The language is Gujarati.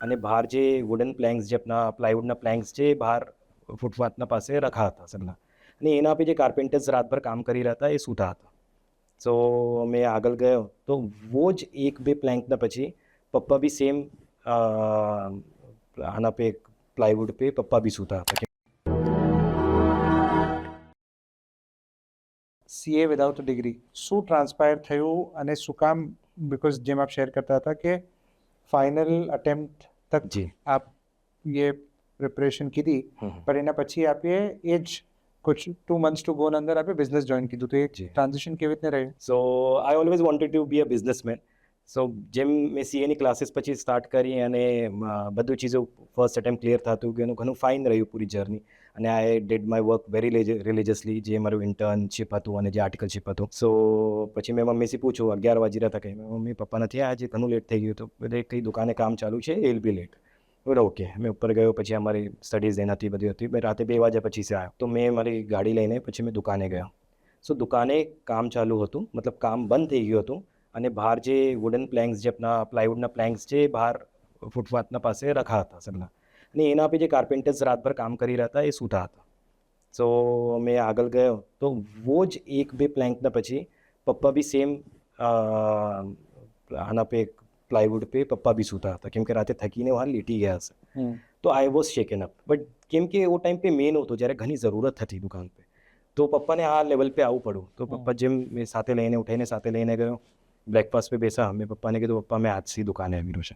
અને બહાર જે વુડન પ્લેન્ક્સ જે આપણા પ્લાયવુડના પ્લેન્ક્સ જે બહાર ફૂટપાથના પાસે રખા હતા સરના અને એના पे જે કાર્પેન્ટર્સ રાતભર કામ કરી રહ્યા હતા એ સૂતા હતા. સો મેં આગળ ગયો તો वो જ એક બે પ્લેન્કના પછી પપ્પા બી સેમ આના पे પ્લાયવુડ पे પપ્પા બી સૂતા હતા. સીએ વિધાઉટ અ ડિગ્રી શું ટ્રાન્સપાયર થયું અને શું કામ? बिकॉज જેમ આપ શેર કરતા હતા કે ફાઇનલ અટેમ્પ્ટ તક જી આપ ये પ્રિપરેશન કીધી, પણ એના પછી આપે એ જ કુછ 2 months ટુ ગોના અંદર આપે બિઝનેસ જોઈન કીધું, તો એ જી. ટ્રાન્ઝિશન કેવી રીતે રહ્યું? So I always wanted to be a businessman. So જેમ મેં સીએની ક્લાસીસ પછી સ્ટાર્ટ કરી અને બધું ચીજો ફર્સ્ટ એટેમ્પ ક્લિયર થતું ગયું, એનું ઘણું ફાઇન રહ્યું પૂરી જર્ની. અને I did my work very religiously, જે મારું ઇન્ટર્નશીપ હતું અને જે આર્ટિકલશીપ હતું. સો પછી મેં મમ્મીથી પૂછ્યું, 11 વાગી રહ્યા હતા કંઈ, મમ્મી પપ્પા નથી, આજે ઘણું લેટ થઈ ગયું. તો બધે કંઈ દુકાને કામ ચાલુ છે, એ વિલ બી લેટ. બોલો ઓકે. મેં ઉપર ગયો, પછી અમારી સ્ટડીઝ એનાથી બધી હતી. મેં રાતે 2 વાગ્યા પછી આવ્યો, તો મેં મારી ગાડી લઈને પછી મેં દુકાને ગયો. સો દુકાને કામ ચાલુ હતું, મતલબ કામ બંધ થઈ ગયું હતું અને બહાર જે વુડન પ્લેન્ક્સ જે આપણા પ્લાયવુડના પ્લેન્ક્સ જે બહાર ફૂટપાથના પાસે રખા હતા સરના અને એના पे જે કાર્પેન્ટર્સ રાતભર કામ કરી રહ્યા હતા એ સૂતા હતા. સો મેં આગળ ગયો તો वो જ એક બે પ્લેન્કના પછી પપ્પા બી સેમ આના पे પ્લાયવુડ पे પપ્પા બી સૂતા હતા, કેમ કે રાતે થકીને વહાં લેટી ગયા હશે. તો આઈ વોઝ શેકન અપ. બટ કેમ કે वो टाइम पे મેં નહોતો, જ્યારે ઘણી જરૂરત હતી દુકાન पे, તો પપ્પાને આ લેવલ पे આવવું પડ્યું. તો પપ્પા જેમ મેં સાથે લઈને ઉઠાઈને સાથે લઈને ગયો, બ્રેકફાસ્ટ पे બેસા. મેં પપ્પાને કીધું, પપ્પા મેં આજથી દુકાને આવી રહ્યો છે.